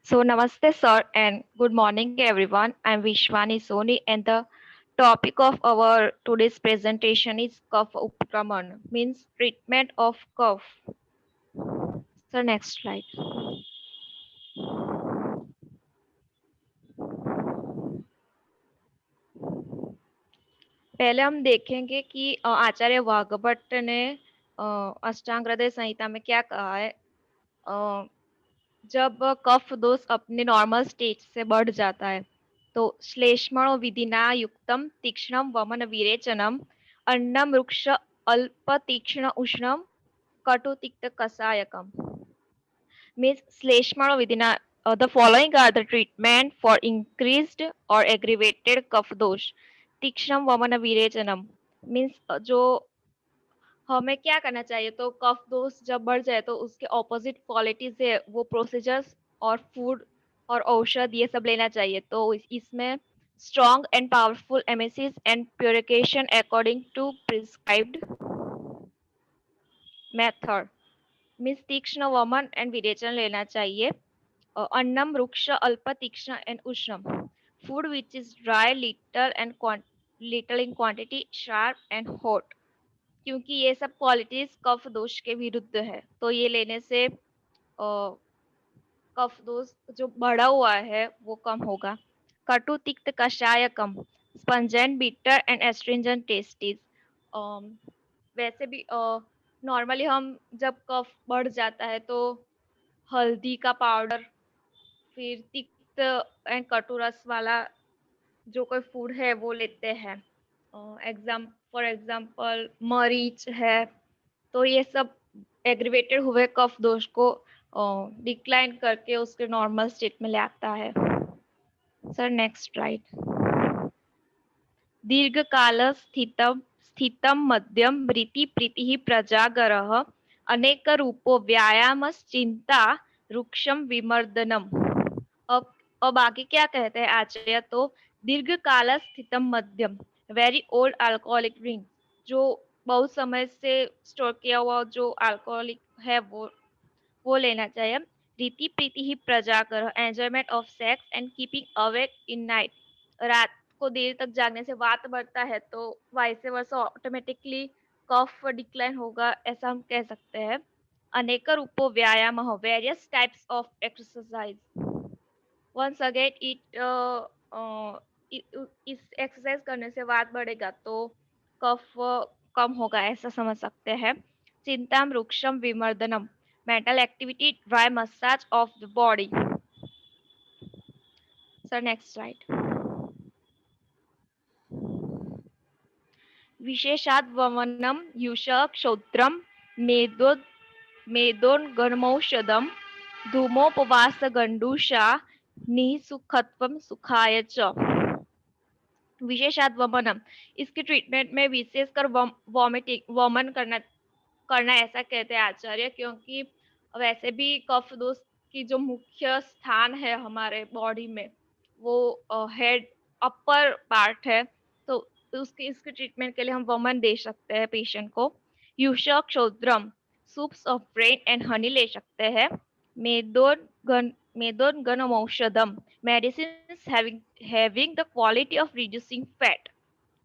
So, namaste, sir, and good morning, everyone. I'm Vishwani Soni, and the topic of our today's presentation is cough upkraman, means treatment of cough. So, next slide. पहले हम देखेंगे कि आचार्य वाघभट्ट ने अष्टांग हृदय संहिता में क्या कहा है। जब कफ दोष अपने नॉर्मल स्टेज से बढ़ जाता है तो श्लेष्मणो विधिना युक्तम तीक्ष्णम वमन विरेचनम अन्नम वृक्ष अल्प तीक्ष्ण उष्णम कटु तिक्त कषायकम means श्लेष्मणो विधिना the following are the treatment for increased or aggravated cough दोष तीक्ष्णम वमन विरेचनम means जो हमें क्या करना चाहिए तो कफ दोष जब बढ़ जाए तो उसके ऑपोजिट क्वालिटी से वो प्रोसीजर्स और फूड और औषध ये सब लेना चाहिए तो इसमें strong and powerful emesis and purification according to prescribed method means तीक्ष्ण वमन एंड विरेचन लेना चाहिए अन्नम वृक्ष अल्प तीक्ष्ण एंड उष्णम food which is dry little in quantity sharp and hot क्योंकि ये सब क्वालिटीज कफ दोष के विरुद्ध है तो ये लेने से कफ दोष जो बढ़ा हुआ है वो कम होगा कटु तिक्त कषायकम स्पंजेंट बिटर एंड एस्ट्रिंजेंट टेस्टीज वैसे भी नॉर्मली हम जब कफ बढ़ जाता है तो हल्दी का पाउडर फिर तिक्त एंड कटु रस वाला जो कोई फूड है वो लेते हैं फॉर एग्जाम्पल मरीच है तो ये सब एग्रीवेटेड हुए कफ दोष को डिक्लाइन करके उसके नॉर्मल स्टेट में ले आता है। Sir next slide. दीर्घकाल स्थितम मध्यम रीति प्रीति प्रजागरः अनेक रूपो व्यायामश्चिंता रुक्षम विमर्दनम। अब आगे क्या कहते हैं आचार्य तो दीर्घकाल स्थितम मध्यम वेरी ओल्ड अल्कोहलिक ड्रिंक जो बहुत समय से स्टोर किया हुआ जो अल्कोहलिक है वो लेना चाहिए। रीति प्रीति ही प्रजागर enjoyment of sex and keeping awake in night रात को देर तक जागने से वात बढ़ता है तो वाइस वर्सा ऑटोमेटिकली कफ डिक्लाइन होगा ऐसा हम कह सकते हैं। अनेक रूपों व्यायाम various types of exercise once again इस एक्सरसाइज करने से वात बढ़ेगा तो कफ कम होगा ऐसा समझ सकते हैं। चिंताम वृक्षम विमर्दनम mental activity dry massage of the body. Sir next slide. विशेषाद वमनम युष क्षौत्रम मेदोन्गमौषधम धूमोपवास गंडूषा निसुखत्वम सुखाय च। विशेषाद वमनम इसके ट्रीटमेंट में विशेषकर वमन करना ऐसा कहते हैं आचार्य क्योंकि वैसे भी कफ दोष की जो मुख्य स्थान है हमारे बॉडी में वो हेड अपर पार्ट है तो इसके ट्रीटमेंट के लिए हम वमन दे सकते हैं पेशेंट को। युष क्षौद्रम soups of brain and honey ले सकते हैं। मेदोन्गमौषधम medicine having the quality of reducing fat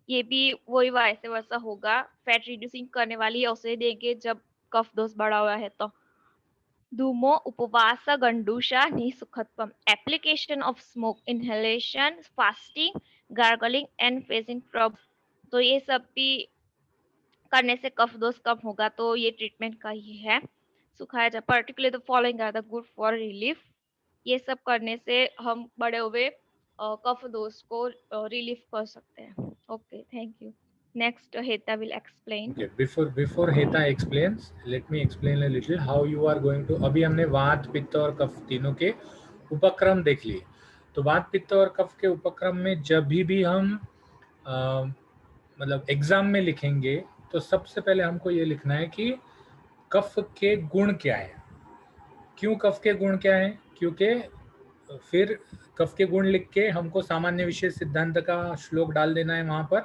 ये भी वही वैसे वैसा होगा फैट रिड्यूसिंग करने वाली औषधि देंगे जब कफ दोष बढ़ा हुआ है तो। धूमो उपवास गंडूषा निसुखत्वम application of smoke inhalation fasting gargling and facing prob तो ये सब भी करने से कफ दोष कम होगा तो ये ट्रीटमेंट का ही है। सुखाया जा particular the following are the good for relief ये सब करने से हम बड़े हुए कफ दोष को रिलीफ कर सकते हैं। Okay thank you. Next, Heta will explain. Okay, before Heta explains, let me explain a little how you are going to. अभी हमने वात पित्त और कफ तीनों के उपक्रम देख लिए तो वात पित्त और कफ के उपक्रम में जब भी हम मतलब एग्जाम में लिखेंगे तो सबसे पहले हमको ये लिखना है कि कफ के गुण क्या है। क्यों कफ के गुण क्या है क्योंकि फिर कफ के गुण लिख के हमको सामान्य विशेष सिद्धांत का श्लोक डाल देना है। वहां पर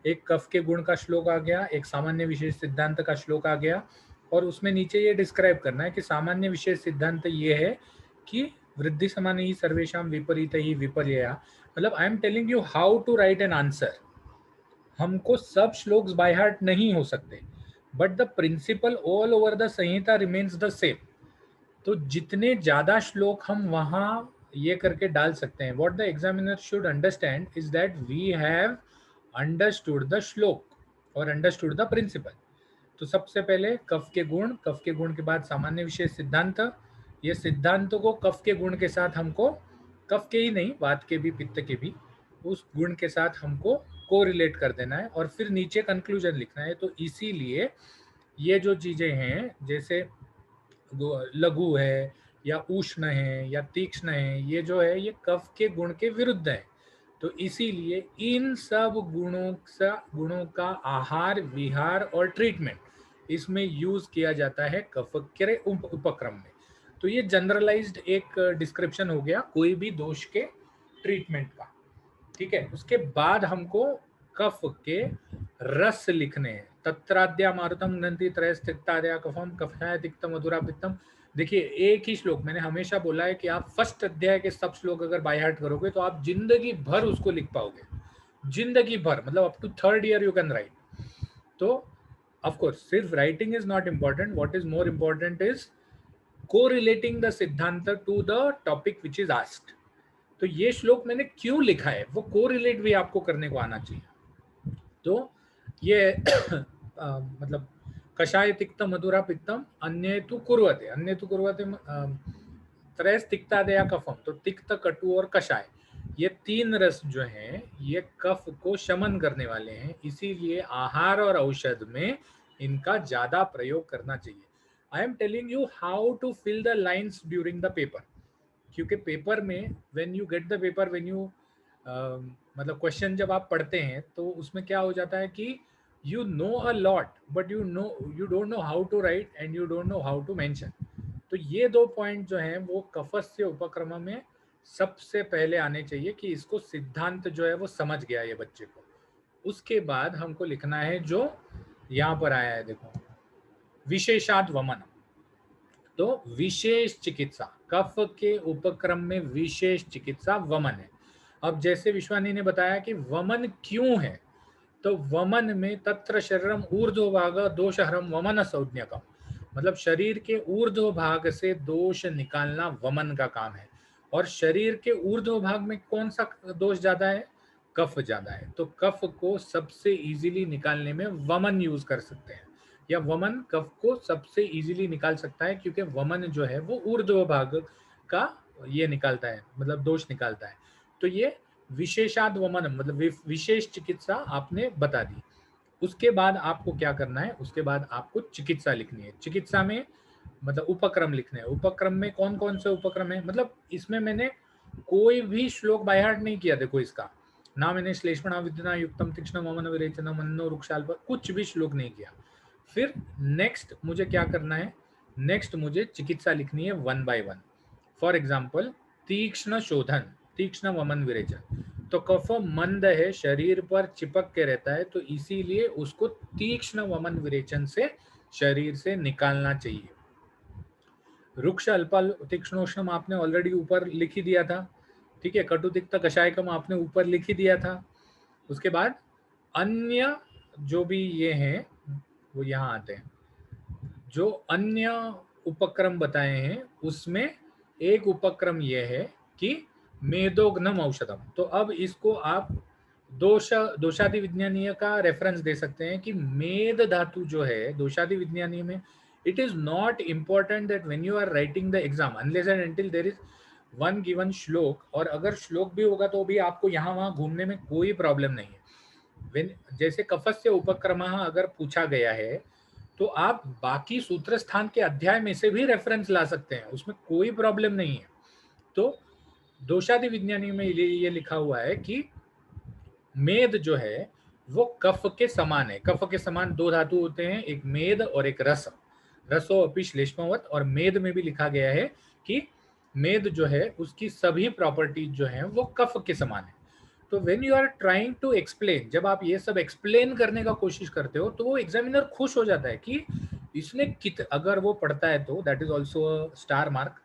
एक कफ के गुण का श्लोक आ गया एक सामान्य विशेष सिद्धांत का श्लोक आ गया और उसमें नीचे ये डिस्क्राइब करना है कि सामान्य विशेष सिद्धांत ये है कि वृद्धि समान ही सर्वेशम विपरीत ही विपर्यया, मतलब I am telling you how to write an answer. हमको सब श्लोक्स बाय हार्ट नहीं हो सकते, but the principle all over the Samhita remains the same. तो जितने ज्यादा श्लोक हम वहां ये करके डाल सकते हैं, what the examiner should understand is that we have understood the shloka और अंडरस्टूड द प्रिंसिपल। तो सबसे पहले कफ के गुण, कफ के गुण के बाद सामान्य विशेष सिद्धांत। ये सिद्धांतों को कफ के गुण के साथ हमको, कफ के ही नहीं वात के भी पित्त के भी, उस गुण के साथ हमको कोरिलेट कर देना है और फिर नीचे कंक्लूजन लिखना है। तो इसीलिए ये जो चीजें हैं जैसे लघु है या उष्ण है या तीक्ष्ण है, ये जो है ये कफ के गुण के विरुद्ध है। तो इसीलिए इन सब गुणों का आहार विहार और ट्रीटमेंट इसमें यूज किया जाता है कफ के उपक्रम में। तो ये जनरलाइज्ड एक डिस्क्रिप्शन हो गया कोई भी दोष के ट्रीटमेंट का। ठीक है, उसके बाद हमको कफ के रस लिखने हैं। तत्राद्या मारुतम नंदी त्रयस्तिक्ताद्या कफम कफाय तिक्तम मधुरा पित्तम। देखिए एक ही श्लोक, मैंने हमेशा बोला है कि आप फर्स्ट अध्याय के सब श्लोक अगर बाय हार्ट करोगे तो आप जिंदगी भर उसको लिख पाओगे, जिंदगी भर, मतलब up to third year you can write. तो ऑफ कोर्स सिर्फ writing is not important, what is more important is correlating the siddhanta to the topic which is asked. तो ये श्लोक मैंने क्यों लिखा है वो कोरिलेट भी आपको करने को आना चाहिए। तो ये मतलब कषाय तिक्त मधुरा पित्तम अन्य तु कुर्वते त्रयस तिक्तादया कफम। तो तिक्त कटु और कषाय ये तीन रस जो हैं ये कफ को शमन करने वाले हैं, इसीलिए आहार और औषध में इनका ज्यादा प्रयोग करना चाहिए। I am telling you how to fill the lines during the paper, क्योंकि पेपर में when you get the paper, when you मतलब क्वेश्चन जब आप पढ़ते हैं तो उसमें क्या हो जाता है कि you know a lot but you don't know how to write and you don't know how to mention। तो ये दो पॉइंट जो हैं वो कफस्य उपक्रम में सबसे पहले आने चाहिए कि इसको सिद्धांत जो है वो समझ गया ये बच्चे को। उसके बाद हमको लिखना है जो यहाँ पर आया है, देखो विशेषाद वमन। तो विशेष चिकित्सा, कफ के उपक्रम में विशेष चिकित्सा वमन है। अब जैसे विश्वानी ने बताया कि वमन क्यों है, तो वमन में तत्र शरीरम ऊर्ध्व भाग दोषहरम वमन संज्ञकम, मतलब शरीर के ऊर्ध्व भाग से दोष निकालना वमन का काम है। और शरीर के ऊर्ध्व भाग में कौन सा दोष ज्यादा है, कफ ज्यादा है। तो कफ को सबसे इजीली निकालने में वमन यूज कर सकते हैं, या वमन कफ को सबसे इजीली निकाल सकता है क्योंकि वमन जो है वो ऊर्ध्व भाग का ये निकालता है, मतलब दोष निकालता है। तो ये विशेषाद वमन मतलब विशेष चिकित्सा आपने बता दी। उसके बाद आपको क्या करना है, उसके बाद आपको चिकित्सा लिखनी है। चिकित्सा में मतलब उपक्रम लिखने हैं। उपक्रम में कौन कौन से उपक्रम है, मतलब इसमें मैंने कोई भी श्लोक बाय हार्ट नहीं किया, देखो इसका ना मैंने श्लेष्मणा विद्युना युक्तम तीक्ष्ण वमन विरेचन मन्नो रुक्षाल्प कुछ भी श्लोक नहीं किया। फिर नेक्स्ट मुझे क्या करना है, नेक्स्ट मुझे चिकित्सा लिखनी है one by one. For example तीक्ष्ण शोधन, तीक्ष्ण वमन विरेचन। तो कफ मंद है, शरीर पर चिपक के रहता है, तो इसीलिए उसको तीक्ष्ण वमन विरेचन से शरीर से निकालना चाहिए। रुक्ष अल्पल तीक्ष्णोष्णम आपने ऑलरेडी ऊपर लिख ही दिया था, ठीक है। कटु तिक्त कषायकम आपने ऊपर लिख ही दिया था। उसके बाद अन्य जो भी ये हैं वो यहाँ आते हैं। जो अन्य उपक्रम बताए हैं उसमें एक उपक्रम यह है कि मेदोग्नम औषधम। तो अब इसको आप दोषादि विज्ञानीय का रेफरेंस दे सकते हैं कि मेद धातु जो है दोषादि विज्ञानीय में, it is not important that when you are writing the exam unless and until there is one given shloka, और अगर श्लोक भी होगा तो भी आपको यहाँ वहाँ घूमने में कोई प्रॉब्लम नहीं है। जैसे कफस्य उपक्रम अगर पूछा गया है तो आप बाकी सूत्र स्थान के अध्याय में से भी रेफरेंस ला सकते हैं, उसमें कोई प्रॉब्लम नहीं है। तो दोषादि विज्ञानी में ये लिखा हुआ है कि मेद जो है वो कफ के समान है। कफ के समान दो धातु होते हैं, एक मेद और एक रस। रसो अपि श्लेष्मवत। और मेद में भी लिखा गया है कि मेद जो है उसकी सभी प्रॉपर्टीज जो है वो कफ के समान है। तो when you are trying to explain, जब आप ये सब एक्सप्लेन करने का कोशिश करते हो तो वो एग्जामिनर खुश हो जाता है कि इसने अगर वो पढ़ता है तो that is also star mark,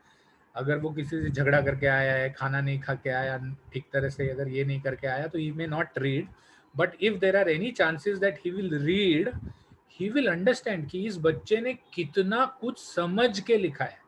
अगर वो किसी से झगड़ा करके आया है, खाना नहीं खा के आया ठीक तरह से, अगर ये नहीं करके आया तो he may not read, but if there are any chances that he will read, he will understand कि इस बच्चे ने कितना कुछ समझ के लिखा है।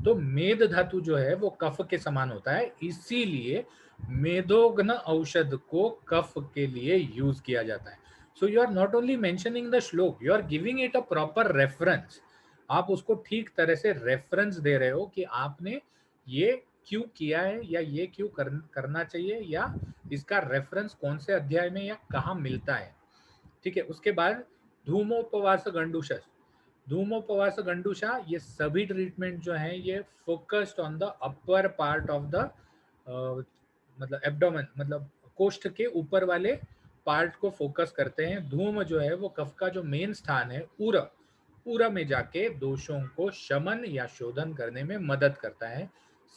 तो मेद धातु जो है वो कफ के समान होता है, इसीलिए मेदोग्न औषध को कफ के लिए यूज किया जाता है। So you are not only mentioning the shloka, you are giving it a proper reference. आप उसको ठीक तरह से रेफरेंस दे रहे हो कि आपने ये क्यों किया है, या ये क्यों करना चाहिए, या इसका रेफरेंस कौन से अध्याय में या कहाँ मिलता है। ठीक है, उसके बाद धूमोपवास गंडूशस, धूमोपवास गंडूशा, ये सभी ट्रीटमेंट जो है ये focused on the upper part of the मतलब एब्डोमेन, मतलब कोष्ठ के ऊपर वाले पार्ट को फोकस करते हैं। धूम जो है वो कफ का जो मेन स्थान है उर, उर में जाके दोषों को शमन या शोधन करने में मदद करता है।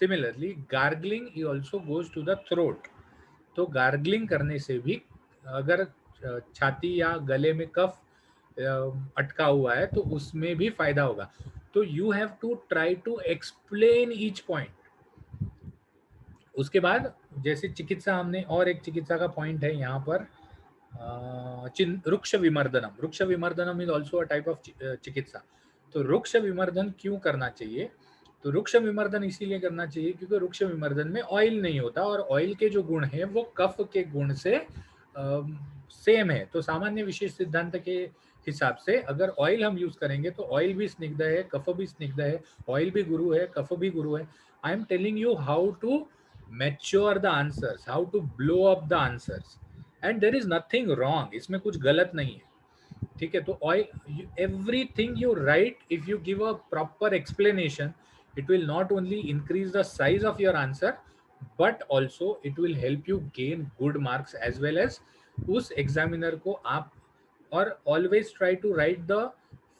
Similarly gargling he also goes to the throat, तो गार्गलिंग करने से भी अगर छाती या गले में कफ अटका हुआ है तो उसमें भी फायदा होगा। तो you have to try to explain each point. उसके बाद जैसे चिकित्सा, हमने और एक चिकित्सा का पॉइंट है यहाँ पर, रुक्ष विमर्दनम, रुक्ष विमर्दनम is also a type of chikitsa. तो रुक्ष विमर्दन क्यों करना चाहिए? तो रुक्ष विमर्दन इसीलिए करना चाहिए क्योंकि रुक्ष विमर्दन में ऑयल नहीं होता, और ऑयल के जो गुण है वो कफ के गुण से सेम है। तो सामान्य विशेष सिद्धांत के हिसाब से अगर ऑयल हम यूज करेंगे तो ऑयल भी स्निग्ध है, कफ भी स्निग्ध है, ऑयल भी गुरु है, कफ भी गुरु है। I am telling you how to mature the answers, how to blow up the answers, and there is nothing wrong, इसमें कुछ गलत नहीं है। ठीक है, तो oil, everything you write, if you give a proper explanation, it will not only increase the size of your answer, but also it will help you gain good marks as well as उस examiner को आप, और always try to write the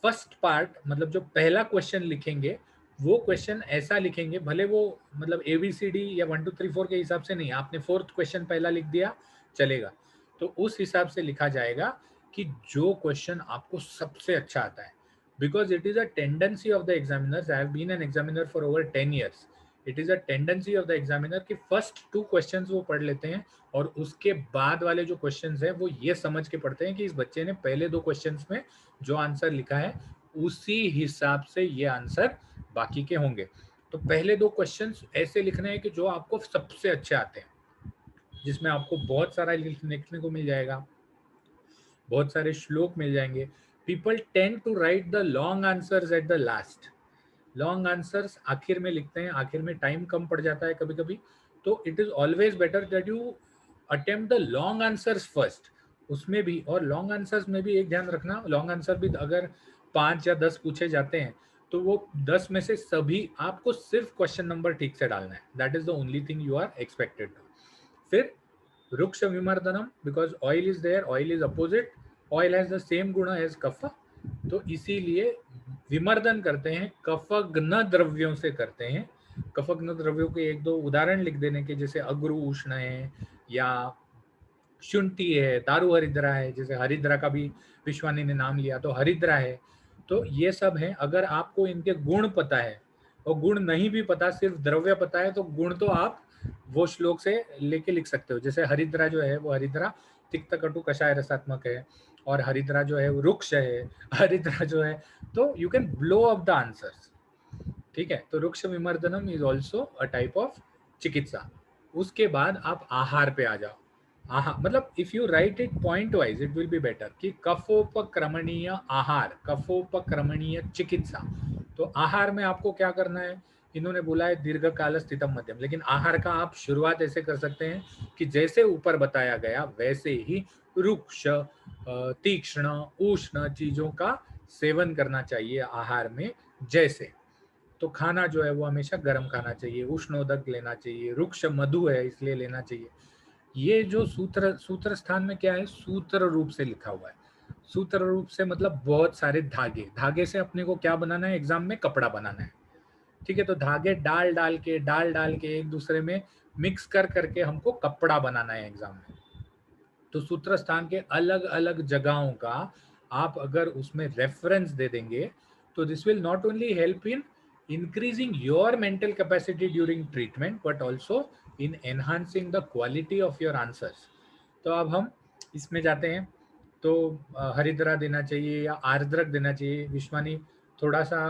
first part, मतलब जो पहला question लिखेंगे वो question ऐसा लिखेंगे, भले वो मतलब ABCD या 1 2 3 4 के हिसाब से नहीं, आपने फोर्थ क्वेश्चन पहला लिख दिया चलेगा, तो उस हिसाब से लिखा जाएगा कि जो क्वेश्चन आपको सबसे अच्छा आता है। Because it is a tendency of the examiners, I have been an examiner for over 10 years, it is a tendency of the examiner कि first 2 questions वो पढ़ लेते हैं और उसके बाद वाले जो questions हैं वो ये समझ के पढ़ते हैं कि इस बच्चे ने पहले 2 questions में जो आंसर लिखा है उसी हिसाब से ये आंसर बाकी के होंगे। तो पहले 2 क्वेश्चंस ऐसे लिखने हैं कि जो आपको सबसे अच्छे आते हैं, जिसमें आपको बहुत सारा लिखने को मिल जाएगा, बहुत सारे श्लोक मिल जाएंगे। People tend to write the long answers at the last, long answers आखिर में लिखते हैं, आखिर में टाइम कम पड़ जाता है कभी कभी, तो it is always better that you attempt the long answers first. उसमें भी, और लॉन्ग आंसर्स में भी एक ध्यान रखना, लॉन्ग आंसर भी अगर 5 या 10 पूछे जाते हैं तो वो 10 में से सभी आपको सिर्फ क्वेश्चन नंबर ठीक से डालना है, that is the only thing you are expected to. फिर रुक्ष विमर्दनम, because oil is there, oil is opposite, oil has the same guna as kapha, तो इसीलिए विमर्दन करते हैं कफग्न द्रव्यों से करते हैं। कफग्न द्रव्यों के 1 2 उदाहरण लिख देने के, जैसे अग्रु उष्ण है, या शुंठी है, दारू हरिद्रा है, जैसे हरिद्रा का भी विश्वानी ने नाम लिया तो हरिद्रा है। तो ये सब है, अगर आपको इनके गुण पता है, और गुण नहीं भी पता, सिर्फ द्रव्य पता है, तो गुण तो आप वो श्लोक से लेके लिख सकते हो। जैसे हरिद्रा जो है वो हरिद्रा तिक्त कटु कषाय रसात्मक है, और हरिद्रा जो है वो रुक्ष है, हरिद्रा जो है, तो you can blow up the answers. ठीक है, तो रुक्ष विमर्दनम is also a type of chikitsa. उसके बाद आप आहार पे आ जाओ। आहार मतलब if you right it point wise it will be better, कि कफोपक्रमणीय आहार, कफोपक्रमणीय चिकित्सा। तो आहार में आपको क्या करना है, इन्होंने बोला है दीर्घकाल स्थितम मध्यम, लेकिन आहार का आप शुरुआत ऐसे कर सकते हैं कि जैसे ऊपर बताया गया वैसे ही रुक्ष, तीक्ष्ण, उष्ण चीजों का सेवन करना चाहिए आहार में। जैसे, तो खाना जो है वो हमेशा गर्म खाना चाहिए, उष्णोदक लेना चाहिए, रुक्ष मधु है इसलिए लेना चाहिए। ये जो सूत्र, सूत्र स्थान में क्या है, सूत्र रूप से लिखा हुआ है। सूत्र रूप से मतलब बहुत सारे धागे, धागे से अपने को क्या बनाना है, एग्जाम में कपड़ा बनाना है। ठीक है, तो धागे डाल डाल के एक दूसरे में मिक्स कर करके हमको कपड़ा बनाना है एग्जाम में। तो सूत्र स्थान के अलग अलग जगहों का आप अगर उसमें रेफरेंस दे देंगे तो this will not only help in increasing your mental capacity during treatment but also in enhancing the quality of your answers. तो अब हम इसमें जाते हैं. तो हरिद्रा देना चाहिए या आर्द्रक देना चाहिए. विश्वानी थोड़ा सा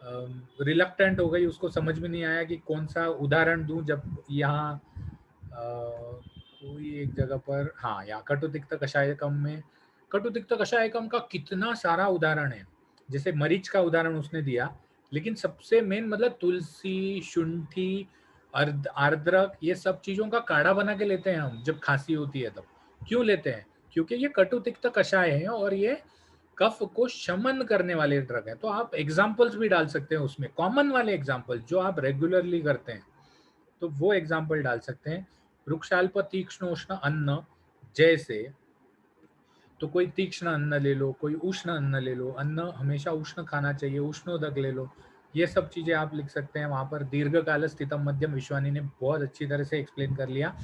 रिलक्टेंट हो गई, उसको समझ में नहीं आया कि कौन सा उदाहरण दूं. जब यहाँ कोई एक जगह पर, हाँ, यहाँ कटुतिक्त कषायकम में, कटुतिक्त कषायकम का कितना सारा उदाहरण है. जैसे मरीच का उदाहरण उसने दिया, लेकिन सबसे मेन मतलब तुलसी, शुंठी, आर्द्रक, ये सब चीजों का काढ़ा बना के लेते हैं हम जब खांसी होती है तब. क्यों लेते हैं? क्योंकि ये कटुतिक्त कषाय है और ये कफ को शमन करने वाले ड्रग है. तो आप एग्जाम्पल्स भी डाल सकते हैं उसमें, कॉमन वाले एग्जाम्पल जो आप रेगुलरली करते हैं, तो वो एग्जाम्पल डाल सकते हैं. वृक्षाल्प तीक्ष्ण उष्ण अन्न, जैसे तो कोई तीक्ष्ण अन्न ले लो, कोई उष्ण अन्न ले लो. अन्न हमेशा उष्ण खाना चाहिए, उष्णोदक ले लो. ये सब चीजें आप लिख सकते हैं वहां पर. दीर्घकाल स्थितम मध्यम, विश्वानी ने बहुत अच्छी तरह से एक्सप्लेन कर लिया.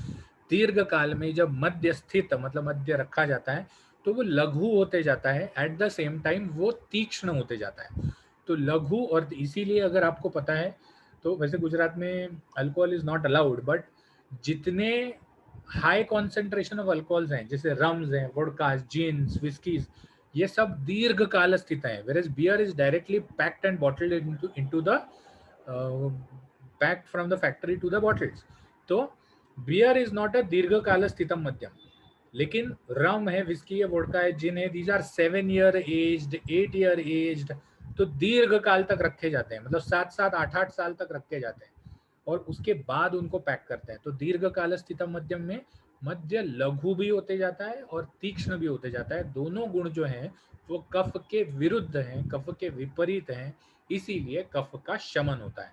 दीर्घ काल में जब मध्य स्थित मतलब मध्य रखा जाता है तो वो लघु होते जाता है, एट द सेम टाइम वो तीक्ष्ण होते जाता है. तो लघु, और इसीलिए अगर आपको पता है तो वैसे गुजरात में alcohol is not allowed, but जितने हाई कॉन्सेंट्रेशन ऑफ अल्कोहल्स हैं, जैसे रम्स हैं, वोडकास, जिन्स, विस्कीज, ये सब दीर्घ काल स्थित है. Where beer is directly packed and bottled into the packed from the factory to the bottles. तो बियर इज नॉट अ दीर्घकाल स्थितम मध्यम. लेकिन रम है, विस्की है, वोडका है, जिन है, these are 7 year aged, 8 year aged. तो दीर्घ काल तक रखे जाते हैं, मतलब 7-7, 8-8 साल तक रखे जाते हैं और उसके बाद उनको पैक करते हैं. तो दीर्घ काल स्थितम मध्यम में मध्य लघु भी होते जाता है और तीक्ष्ण भी होते जाता है. दोनों गुण जो हैं वो कफ के विरुद्ध हैं, कफ के विपरीत हैं, इसीलिए कफ का शमन होता है.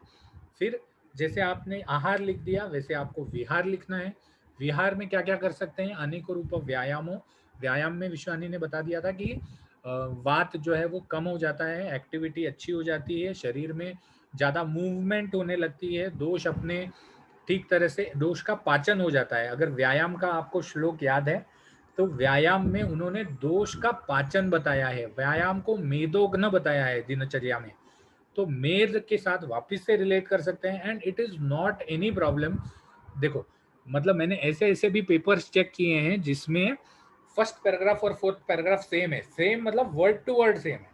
फिर जैसे आपने आहार लिख दिया, वैसे आपको विहार लिखना है. विहार में क्या क्या कर सकते हैं? अनेकों रूप व्यायामों. व्यायाम में विश्वानी ने बता दिया था कि वात जो है वो कम हो जाता है, एक्टिविटी अच्छी हो जाती है, शरीर में ज़्यादा मूवमेंट होने लगती है, दोष अपने ठीक तरह से, दोष का पाचन हो जाता है. अगर व्यायाम का आपको श्लोक याद है तो व्यायाम में उन्होंने दोष का पाचन बताया है, व्यायाम को मेदोग्न बताया है दिनचर्या में. तो मेद के साथ वापस से रिलेट कर सकते हैं and it is not any problem. देखो, मतलब मैंने ऐसे ऐसे भी पेपर्स चेक किए हैं जिसमें फर्स्ट पैराग्राफ और फोर्थ पैराग्राफ सेम है. सेम मतलब वर्ड टू वर्ड सेम है.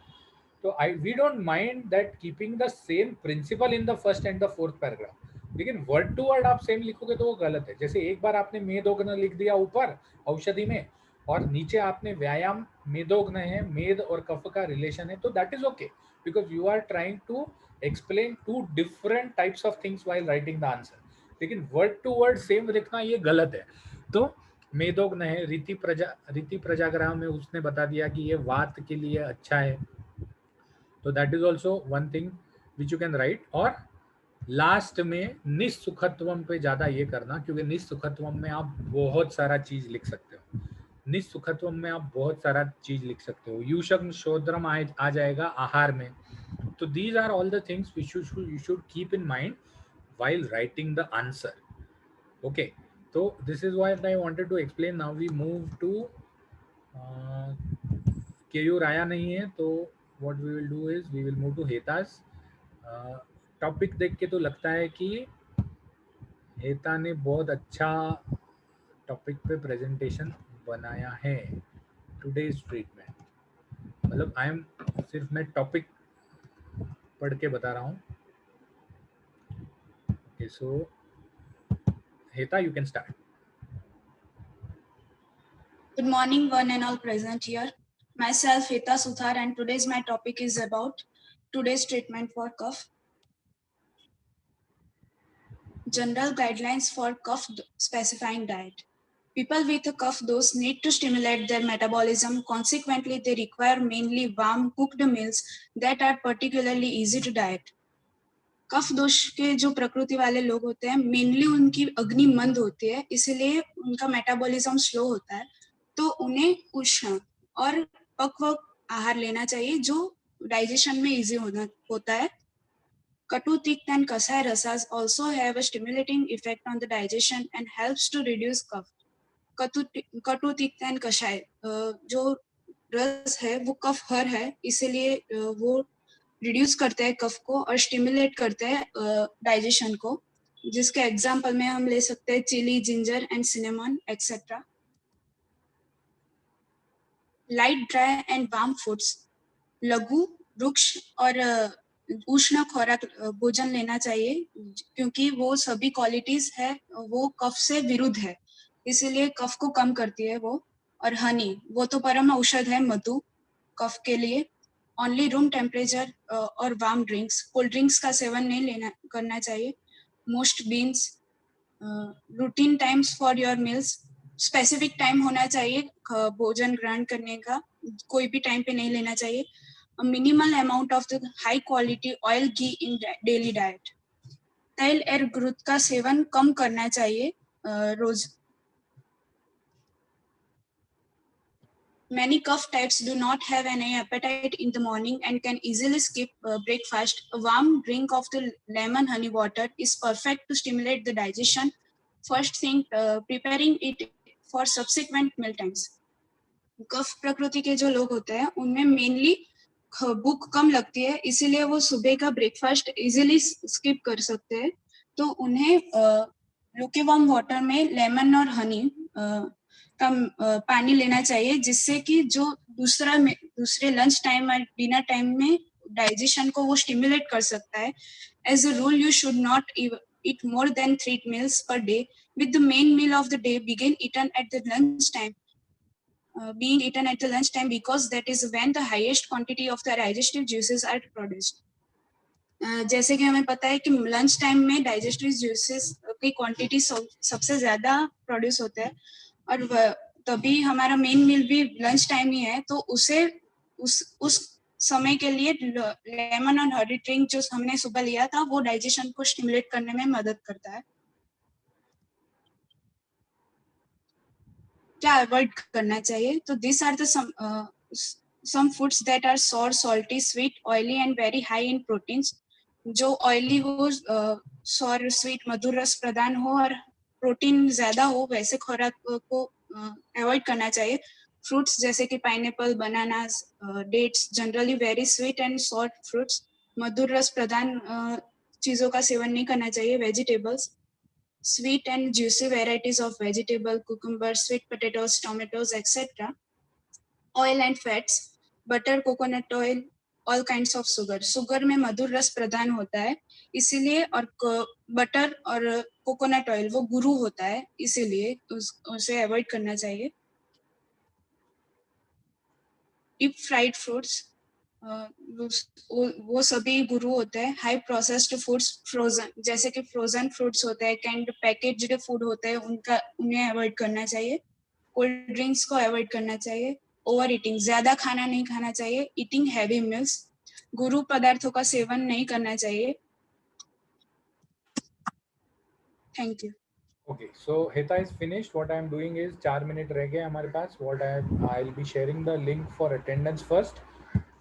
तो we don't mind that keeping the same principle in the first and the fourth paragraph. लेकिन वर्ड टू वर्ड आप सेम लिखोगे तो वो गलत है. जैसे एक बार आपने मेदोग्न लिख दिया ऊपर औषधि में और नीचे आपने व्यायाम मेदोग्न है, मेद और कफ का रिलेशन है, तो that is okay because you are trying to explain two different types of things while writing the answer. लेकिन वर्ड टू वर्ड सेम लिखना ये गलत है. तो मेदोग्न है, रीति प्रजाग्रह में उसने बता दिया कि ये वात के लिए अच्छा है. तो that is also one thing which you can right. और लास्ट में निस्सुखत्वम पे ज्यादा ये करना, क्योंकि निस्सुखत्वम में आप बहुत सारा चीज लिख सकते हो. निस्सुखत्वम में आप बहुत सारा चीज लिख सकते हो. यूशक शोद्रम आ जाएगा आहार में. तो these are all the things which you should keep in mind while writing the answer. Okay, so this is what I wanted to explain. Now we move to Keyur आया नहीं है, तो what we will do is we will move to हेतास. Topic देख के तो लगता है कि हेता ने बहुत अच्छा टॉपिक पे प्रेजेंटेशन बनाया है. टुडेज ट्रीटमेंट, मतलब आई एम सिर्फ मैं टॉपिक पढ़ के बता रहा हूँ. Okay, so Heta, you can start. Good morning, one and all present here. Myself, Heta Suthar, and today's my topic is about today's treatment for cough. General guidelines for cough specifying diet. People with a cough dose need to stimulate their metabolism. Consequently, they require mainly warm cooked meals that are particularly easy to digest. कफ दोष के जो प्रकृति वाले लोग होते हैं, mainly उनकी अग्नि मंद होती है, इसलिए उनका मेटाबॉलिज्म स्लो होता है. तो उन्हें उष्ण और पक्व आहार लेना चाहिए जो डाइजेशन में इजी होता है. Katu, thick and kasai rasas also have a stimulating effect on the digestion and helps to reduce cough. कटु तिक्त एंड कषाय जो रस है वो कफ हर है, इसीलिए वो रिड्यूस करते हैं कफ को और स्टिमुलेट करते हैं डाइजेशन को, जिसके एग्जाम्पल में हम ले सकते हैं chilli, ginger and cinnamon etcetera. Light, dry and warm foods, लघु, वृक्ष और उष्ण खुराक भोजन लेना चाहिए, क्योंकि वो सभी क्वालिटीज है वो कफ से विरुद्ध है, इसीलिए कफ को कम करती है वो। और हनी, वो तो परम औषध है मधु कफ के लिए। ओनली रूम टेम्परेचर और वार्म ड्रिंक्स, कोल्ड ड्रिंक्स का सेवन नहीं करना चाहिए। Most beans, routine times for your mills, specific time होना चाहिए भोजन ग्रहण करने का, कोई भी टाइम पे नहीं लेना चाहिए। Minimal amount of the high quality oil, ghee in daily diet. तेल और ग्रुद का सेवन कम करना चाहिए रोज। Many cough types do not have any appetite in the morning and can easily skip breakfast. A warm drink of the lemon honey water is perfect to stimulate the digestion. First thing, preparing it for subsequent meal times. कफ प्रकृति के जो लोग होते हैं उनमें mainly भूख कम लगती है, इसीलिए वो सुबह का ब्रेकफास्ट इजीली स्किप कर सकते हैं। तो उन्हें लुकेवार्म वाटर में लेमन और हनी का पानी लेना चाहिए, जिससे कि जो दूसरे लंच टाइम और डिनर टाइम में डाइजेशन को वो स्टिमुलेट कर सकता है। As a rule, you should not eat more than 3 meals per day, with the main meal of the day being eaten at the lunch time. Being eaten at the lunch time, because that is when the highest quantity of the digestive juices are produced. जैसे कि हमें पता है कि lunch time में digestive juices की quantity सबसे ज्यादा प्रोड्यूस होता है, और तभी हमारा मेन मील भी लंच टाइम ही है, तो उसे उस समय के लिए लेमन और हनी ड्रिंक जो हमने सुबह लिया था वो डाइजेशन को स्टिमुलेट करने में मदद करता है। क्या अवॉइड करना चाहिए? तो this are the some foods that are sour, salty, sweet, oily and very high in proteins. जो ऑयली हो, सॉर, स्वीट, मधुर रस प्रदान हो और प्रोटीन ज्यादा हो, वैसे खुराक को अवॉइड करना चाहिए। फ्रूट्स जैसे कि pineapple, bananas, dates, generally very sweet and sour fruits. मधुर रस प्रदान चीजों का सेवन नहीं करना चाहिए। Vegetables, sweet and juicy varieties of vegetable, cucumber, sweet potatoes, tomatoes, etc. Oil and fats, butter, coconut oil, all kinds of sugar. Sugar में मधुर रस प्रदान होता है, इसीलिए, और बटर और कोकोनट ऑयल वो गुरु होता है, इसीलिए उसे अवॉइड करना चाहिए। डीप फ्राइड फ्रूट्स, वो सभी गुरु होते हैं। हाई प्रोसेस्ड फूड्स, फ्रोजन, जैसे कि फ्रोजन फ्रूट्स होते हैं, कैंड पैकेज्ड फूड होते हैं, उन्हें अवॉइड करना चाहिए। कोल्ड ड्रिंक्स को अवॉइड करना चाहिए। ओवर ईटिंग, ज्यादा खाना नहीं खाना चाहिए। ईटिंग हैवी मील्स, गुरु पदार्थों का सेवन नहीं करना चाहिए। Thank you. Okay, so Heta is finished. What I am doing is 4 minute रह गए हमारे पास. What I'll be sharing the link for attendance first.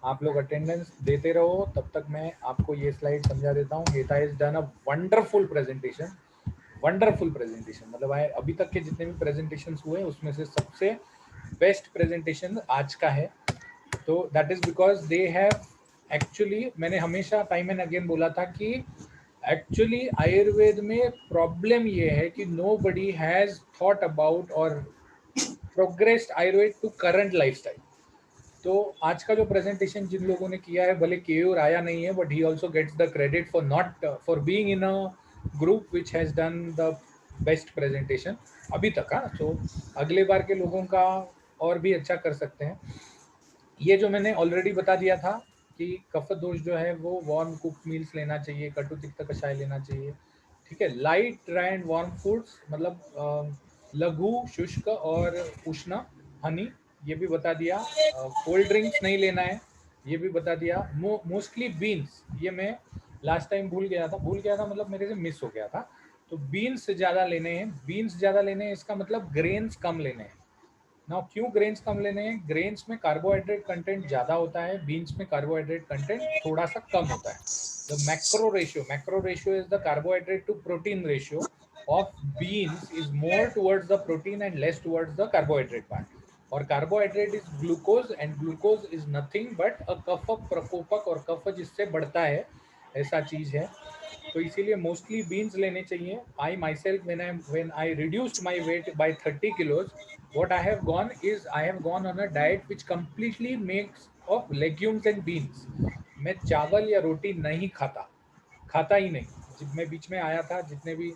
आप लोग अटेंडेंस देते रहो, तब तक मैं आपको ये स्लाइड समझा देता हूँ. हेता is done a wonderful presentation, मतलब अभी तक के जितने भी प्रेजेंटेशंस हुए उसमें से सबसे बेस्ट प्रेजेंटेशन आज का है. तो that is because they have actually, मैंने हमेशा टाइम एंड अगेन बोला था कि एक्चुअली आयुर्वेद में प्रॉब्लम ये है कि नोबडी हैज थॉट अबाउट और progressed Ayurveda to current lifestyle. तो आज का जो प्रेजेंटेशन जिन लोगों ने किया है, भले केयूर आया नहीं है, but he also gets the credit for not for being in a group which has done the best presentation अभी तक. हाँ, तो अगले बार के लोगों का और भी अच्छा कर सकते हैं. ये जो मैंने ऑलरेडी बता दिया था कि कफ दोष जो है वो वार्म कुक मील्स लेना चाहिए, कटु तिक्त कषाय लेना चाहिए, ठीक है. Light, dry and warm foods, मतलब लघु, शुष्क और उष्ण. हनी, ये भी बता दिया. कोल्ड ड्रिंक्स नहीं लेना है, ये भी बता दिया. मोस्टली बीन्स, ये मैं लास्ट टाइम भूल गया था, मतलब मेरे से मिस हो गया था. तो बीन्स ज़्यादा लेने हैं, इसका मतलब ग्रेन्स कम लेने हैं. नाउ क्यों ग्रेन्स कम लेने हैं? ग्रेन्स में कार्बोहाइड्रेट कंटेंट ज़्यादा होता है, बीन्स में कार्बोहाइड्रेट कंटेंट थोड़ा सा कम होता है. The macro ratio is the carbohydrate to protein ratio of beans is more towards the protein and less towards the carbohydrate part. और carbohydrate is glucose and glucose is nothing but a kapha प्रकोपक, और कफ जिससे बढ़ता है ऐसा चीज है। तो इसीलिए मोस्टली बीन्स लेने चाहिए। I myself when I reduced my weight by 30 kilos, what I have gone is I have gone on a diet which completely makes of legumes and beans। मैं चावल या रोटी नहीं खाता ही नहीं। जब मैं बीच में आया था, जितने भी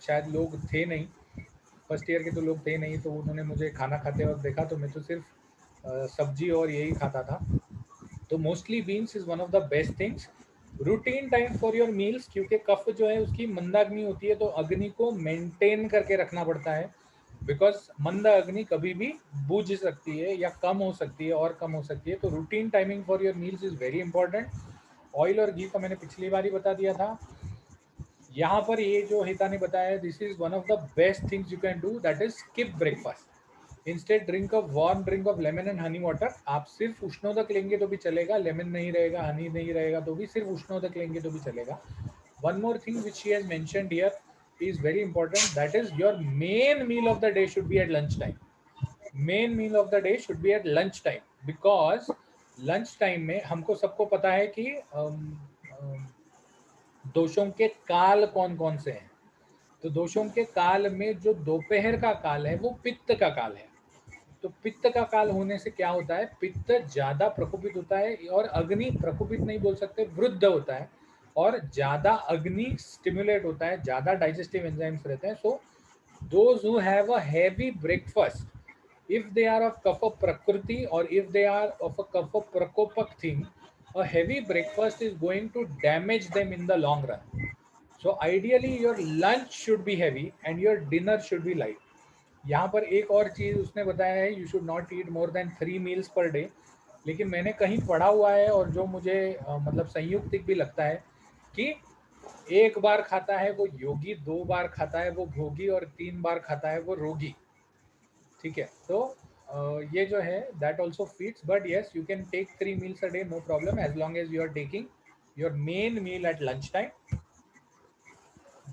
शायद लोग थे नहीं, फर्स्ट ईयर के तो लोग थे नहीं, तो उन्होंने मुझे खाना खाते वक्त देखा, तो मैं तो सिर्फ सब्जी और यही खाता था। तो mostly beans is one of the best things. Routine time for your meals, क्योंकि कफ जो है उसकी मंदाग्नि होती है, तो अग्नि को मेंटेन करके रखना पड़ता है, बिकॉज मंद अग्नि कभी भी बुझ सकती है या कम हो सकती है और कम हो सकती है। तो routine timing for your meals is very important. Oil और घी का मैंने पिछली बार ही बता दिया था। यहाँ पर ये जो हिता ने बताया, this is one of the best things you can do, that is skip breakfast. Instead drink a warm drink of lemon and honey water. आप सिर्फ उष्णोदक लेंगे तो भी चलेगा, लेमन नहीं रहेगा, हनी नहीं रहेगा तो भी सिर्फ उष्णोदक लेंगे तो भी चलेगा। One more thing which she has mentioned here is very important, that is your main meal of the day should be at lunch time। main meal of the day should be at lunch time, because lunch time में हमको सबको पता है कि दोषों के काल कौन कौन से हैं। तो दोषों के काल में जो दोपहर का काल है वो पित्त का काल है। तो पित्त का काल होने से क्या होता है, पित्त ज्यादा प्रकोपित होता है, और अग्नि प्रकोपित नहीं बोल सकते, वृद्ध होता है, और ज्यादा अग्नि स्टिमुलेट होता है, ज्यादा डाइजेस्टिव एंजाइम्स रहते हैं। So those who have a heavy breakfast, if they are of kapha prakriti or if they are of a kapha prakopak thing, a heavy breakfast is going to damage them in the long run। so ideally your lunch should be heavy and your dinner should be light। यहाँ पर एक और चीज उसने बताया है, you should not eat more than 3 meals per day. लेकिन मैंने कहीं पढ़ा हुआ है, और जो मुझे मतलब संयुक्तिक भी लगता है, कि एक बार खाता है वो योगी, 2 बार खाता है वो भोगी, और 3 बार खाता है वो रोगी। ठीक है, तो ये जो है that also fits, but yes you can take 3 meals a day, no problem, as long as you are taking your main meal at lunch time.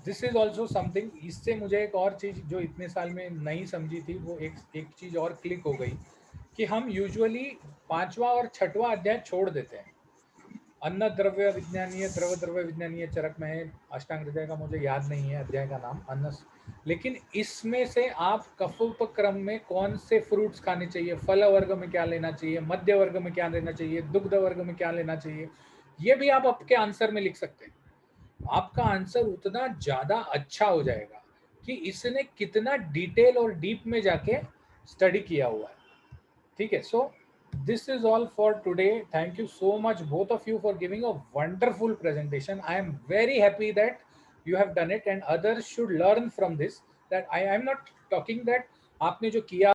This is also something. इससे मुझे एक और चीज जो इतने साल में नहीं समझी थी, वो एक चीज और क्लिक हो गई, कि हम यूजुअली 5वां और 6वां अध्याय छोड़ देते हैं। अन्न द्रव्य विज्ञानीय द्रव द्रव्य विज्ञानीय चरक में है, अष्टांग हृदय का मुझे याद नहीं है अध्याय का नाम, अन्न। लेकिन इसमें से आप कफोपक्रम में कौन से फ्रूट्स खाने चाहिए, फल वर्ग में क्या लेना चाहिए, मध्य वर्ग में क्या लेना चाहिए, दुग्ध वर्ग में क्या लेना चाहिए, ये भी आप आपके आंसर में लिख सकते हैं। आपका आंसर उतना ज्यादा अच्छा हो जाएगा कि इसने कितना डिटेल और डीप में जाके स्टडी किया हुआ है। ठीक है, सो this is all for today। thank you so much both of you for giving a wonderful presentation। I am very happy that you have done it and others should learn from this, that I am not talking that आपने जो किया